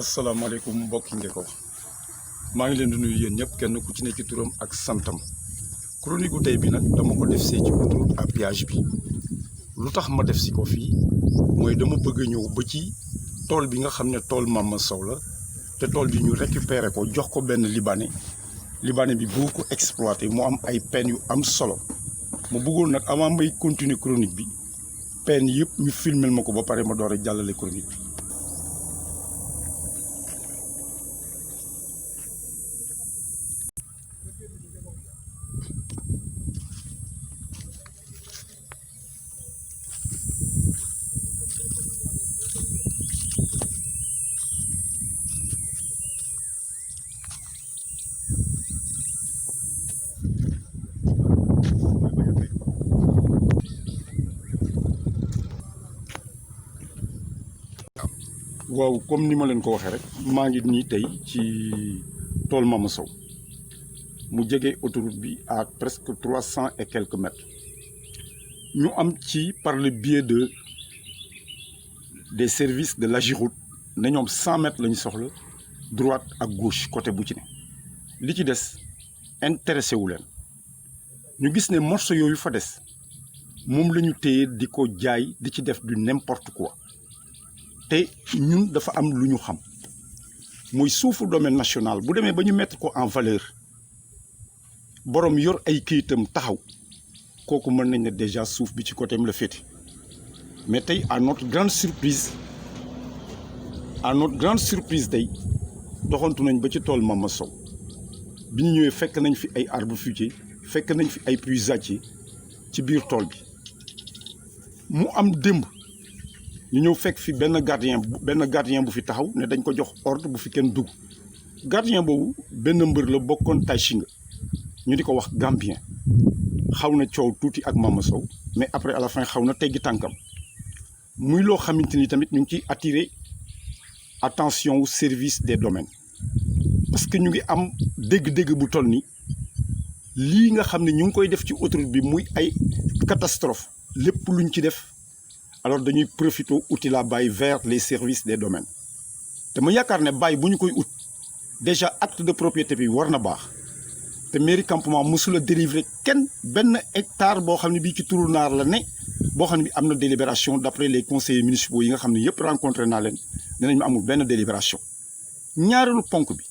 asalaamaaleykum mbokki Ngeko maa ngi leen di nuyu yéen ñëpp kenn ku ci nekk ci turam ak santam chronique gu tey bi nag dama ko def see ci autoroute à péage bi lu tax ma def si ko fii mooy dama bëgg a ñëw ba ci tool bi nga xam ne tool Mama Sow la te tool bi ñu récupéré ko jox ko benn libanais bi bëgg ko exploité mu am ay peine yu am solo mu bëggoon nag avant may continuer chronique bi peine yëpp ñu filmel ma ko ba pare ma door a jàllale chronique bi. waaw comme ni ma leen ko waxee rek maa ngi nii tey ci tool Mama Sow mu jege autoroute bi à presque 300 et quelques mètres ñu am ci par le biais des services de l'AGEROUTE ne ñoom 100 mètres la ñu soxla droite ak gauche côté bu ci ne li ci des intéressé wu leen ñu gis ne morceau yooyu fa des moom la ñu téye di ko jaay di ci def du n'importe quoi. te ñun dafa am lu ñu xam muy suufu domaine national bu demee ba ñu mettre ko en valeur borom yor ay këyitam taxaw kooku mën nañ ne déjà suuf bi ci côté am la féete mais tey à notre grande surprise tey doxantu nañ ba ci tool Mama Sow bi ñu ñëwee fekk nañ fi ay arbres fruitiers fekk nañ fi ay puisatiers ci biir tool bi mu am démb. ñu ñëw fekk fi benn gardien bu fi taxaw ne dañ ko jox ordre bu fi kenn dugg gardien boobu benn mbër la bokkoon Taïchinga ñu di ko wax Gambien xaw na coow tuuti ak Mama Sow mais après à la fin xaw na teggi tànkam muy loo xamante ni tamit ñu ngi ciy attirer attention au service des domaines parce que ñu ngi am dégg-dégg bu toll ni lii nga xam ne ñu ngi koy def ci autoroute bi muy ay catastrophe lépp luñ ci def. alors dañuy profité uti la bàyyi vers les services des domaines te ma yaakaar ne bàyyi bu ñu koy ut déjà acte de propriété bi war na baax te mairie campement mosula délivrer kenn benn hectare boo xam ne bii ci turu naar la ne boo xam ne bi am na délibération d'après les conseillers municipaux yi nga xam ne yëpp rencontré naa leen dinañ ma amul benn délibération ñaareelu ponk bi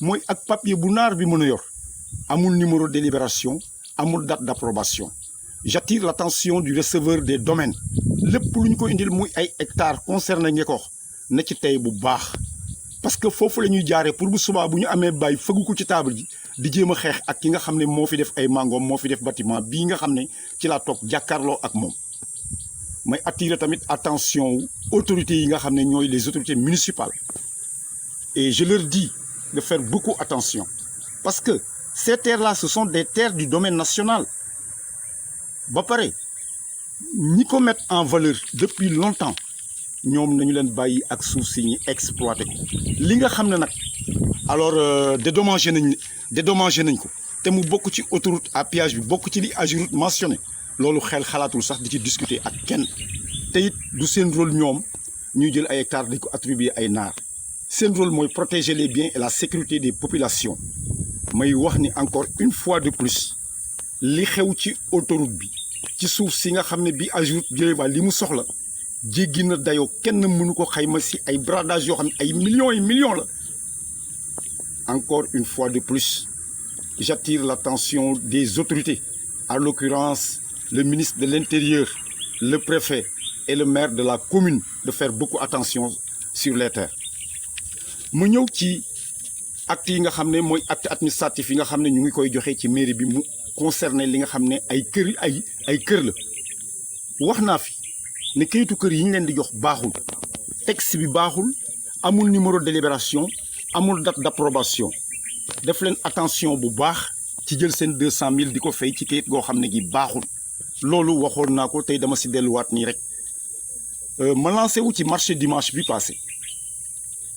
mooy ak papier bu naar bi mën a yor amul numéro délibération amul date d'approbation j'attire l'attention du receveur des domaines lépp lu ñu ko indil muy ay hectares concerné Ngeko na ci tey bu baax parce que foofu la ñuy jaaree pour bu subaa bu ñu amee bàyyi fëggu ko ci table ji di jéem a xeex ak ki nga xam ne moo fi def ay mangoom moo fi def bâtiment bii nga xam ne ci laa toog jàkkaarloo ak moom may attirer tamit attention autorités yi nga xam ne ñooy les autorités municipales et je leur dis de faire beaucoup attention parce que ces terres-là ce sont des terres du domaine national ba pare ñi ko mettre en valeur depuis longtemps ñoom nañu leen bàyyi ak suuf si ñi exploité ko li nga xam ne nag alors dédommagé nañ ko te mu bokk ci autoroute à péage bi bokk ci li AGEROUTE mentionné loolu xel xalaatul sax di ci discuter ak kenn te it du seen rôle ñoom ñuy jël ay hectares di ko attribuer ay naar seen rôle mooy protéger les biens et la sécurité des populations may wax ni encore une fois de plus li xew ci autoroute bi ci suuf si nga xam ne bi AGEROUTE jëlee ba li mu soxla jéggi na dayoo kenn mënu ko xayma si ay bradage yoo xam ne ay millions et millions la encore une fois de plus j'attire l'attention des autorités en l'occurrence le ministre de l'Intérieur le préfet et le maire de la commune de faire beaucoup attention sur les terres mu ñëw ci actes yi nga xam ne mooy acte administratif yi nga xam ne ñu ngi koy joxe ci mairie bi mu concerné li nga xam ne ay kër la wax naa fi ne kayitu kër yi ñu leen di jox baaxul texte bi baaxul amul numéro de délibération amul date d'approbation def leen attention bu baax ci jël seen 200 000 di ko fay ci kayit goo xam ne gi baaxul loolu waxoon naa ko tey dama si delluwaat nii rek ma lancé wu ci marché dimanche bi passé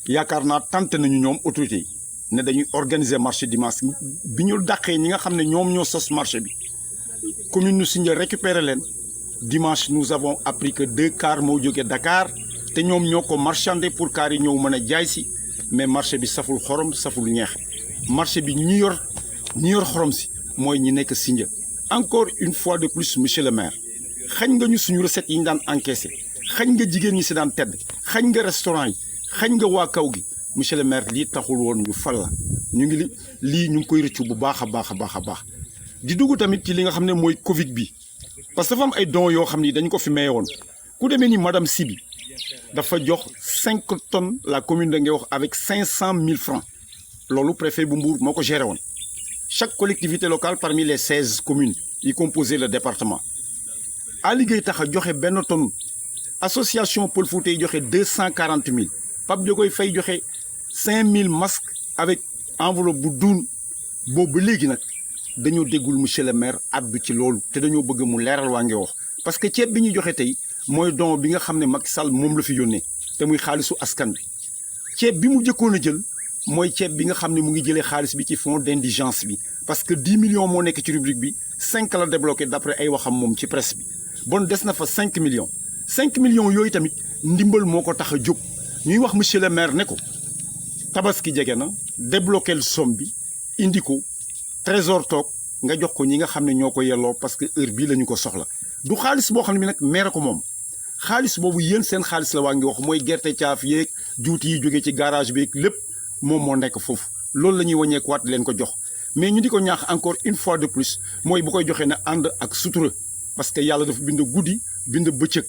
yaakaar naa tenté nañu ñoom autorités yi ne dañuy organiser marché dimanche bi ñu dàqee ñi nga xam ne ñoom ñoo sos marché bi commune nu Sindia récupérer leen dimanche nous avons appris que 2 cars moo jógee Dakar te ñoom ñoo ko marchandé pour cars yi ñëw mën a jaay si mais marché bi saful xorom saful ñeex marché bi ñi yor xorom si mooy ñi nekk Sindia. Encore une fois de plus monsieur le maire xañ nga ñu suñu recette yi ñu daan encaissé xañ nga jigéen ñi si daan tedd xañ nga restaurant yi xañ nga waa kaw gi monsieur le maire lii taxul woon ñu fal la ñu ngi lii ñu ngi koy rëccu bu baax a baax a baax a baax di dugg tamit ci li nga xam ne mooy Covid bi parce que dafa am ay dons yoo xam ni dañ ko fi maye woon ku demee ni madame Sibi dafa jox 5 tonnes la commune de Ngéox avec 500 000 francs loolu préfet bu Mbour moo ko géré woon chaque collectivité locale parmi les 16 communes yi composaient le département Ali Gueye tax a joxe benn tonne association Pël Fuuta yi joxe 240 000 Pape Diogoy Faye joxe 5 000 masques avec enveloppe bu duun boobu ba léegi nag dañoo déggul monsieur le maire addu ci loolu te dañoo bëgg mu leeral waa Ngéox parce que ceeb bi ñuy joxe tey mooy don bi nga xam ne Macky Sall moom la fi yónnee te muy xaalisu askan bi ceeb bi mu jëkkoon a jël mooy ceeb bi nga xam ne mu ngi jëlee xaalis bi ci fonds d'indigence bi parce que 10 millions moo nekk ci rubrique bi 5 la débloqué d'après ay waxam moom ci presse bi bon des na fa 5 millions 5 millions yooyu tamit ndimbal moo ko tax a jóg ñuy wax monsieur le maire ne ko tabaski jege na débloqué somme bi indi ko trésor toog nga jox ko ñi nga xam ne ñoo ko yelloo parce que heure bii la ñu ko soxla du xaalis boo xam ne bi nag maire ko moom xaalis boobu yéen seen xaalis la waa Ngéox mooy gerte caaf yeeg juuti yi jógee ci garage bi lépp moom moo nekk foofu loolu la ñuy wàññeekuwaat leen ko jox mais ñu di ko ñaax encore une fois de plus mooy bu koy joxee ne ànd ak sutura parce que yàlla dafa bind guddi bind bëccëg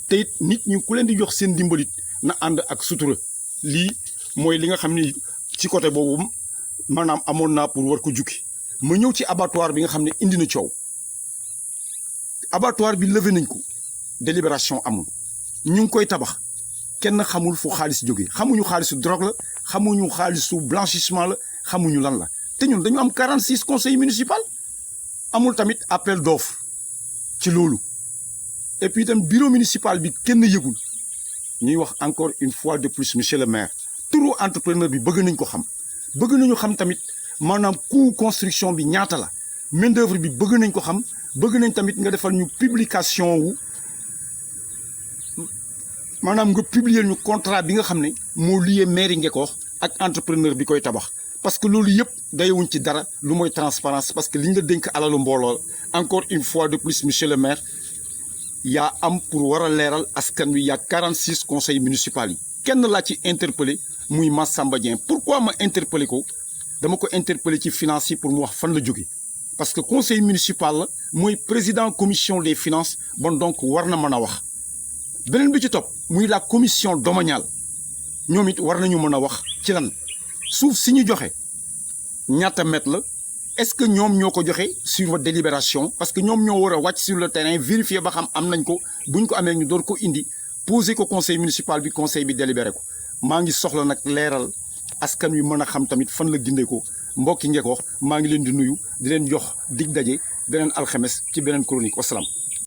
te it nit ñi ku leen di jox seen dimbalit na ànd ak sutura lii mooy li nga xam ni ci côté boobu maanaam amoon naa pour war ko jukki ma ñëw ci abattoir bi nga xam ne indi na coow abattoir bi levé nañ ko délibération amul ñu ngi koy tabax kenn xamul fu xaalis jógee xamuñu xaalisu drogue la xamuñu xaalisu blanchissement la xamuñu lan la te ñun dañu am 46 conseils municipal amul tamit appel d'offre ci loolu et puis itam bureau municipal bi kenn yëgul ñuy wax encore une fois de plus monsieur le maire turu entrepreneur bi bëgg nañ ko xam bëgg nañu xam tamit maanaam coût construction bi ñaata la main d'œuvre bi bëgg nañ ko xam bëgg nañ tamit nga defal ñu publication wu maanaam nga publier ñu contrat bi nga xam ne moo lié mairie Ngéox ak entrepreneur bi koy tabax parce que loolu yëpp dayewuñ ci dara lu mooy transparence parce que li nga dénk alalu mbooloo encore une fois de plus monsieur le maire yaa am pour war a leeral askan wi yaa 46 conseils municipaux yi kenn laa ci interpellé muy Massamba Dieng pourquoi ma interpellé ko dama ko interpellé ci finance yi pour mu wax fan la jóge parce que conseil municipal la mooy président commission des finances bon donc war na mën a wax beneen bi ci topp muy la commission domaniale ñoom it war nañu mën a wax ci lan suuf si ñu joxe ñaata mètre la est-ce que ñoom ñoo ko joxe sur votre délibération parce que ñoom ñoo war a wàcc sur le terrain vérifier ba xam am nañ ko buñ ko amee ñu door ko indi poser ko conseil municipal bi conseil bi délibéré ko maa ngi soxla nag leeral askan wi mën a xam tamit fan la gindee ko mbokki Ngéox maa ngi leen di nuyu di leen jox dig daje beneen alxames ci beneen chronique wasalaam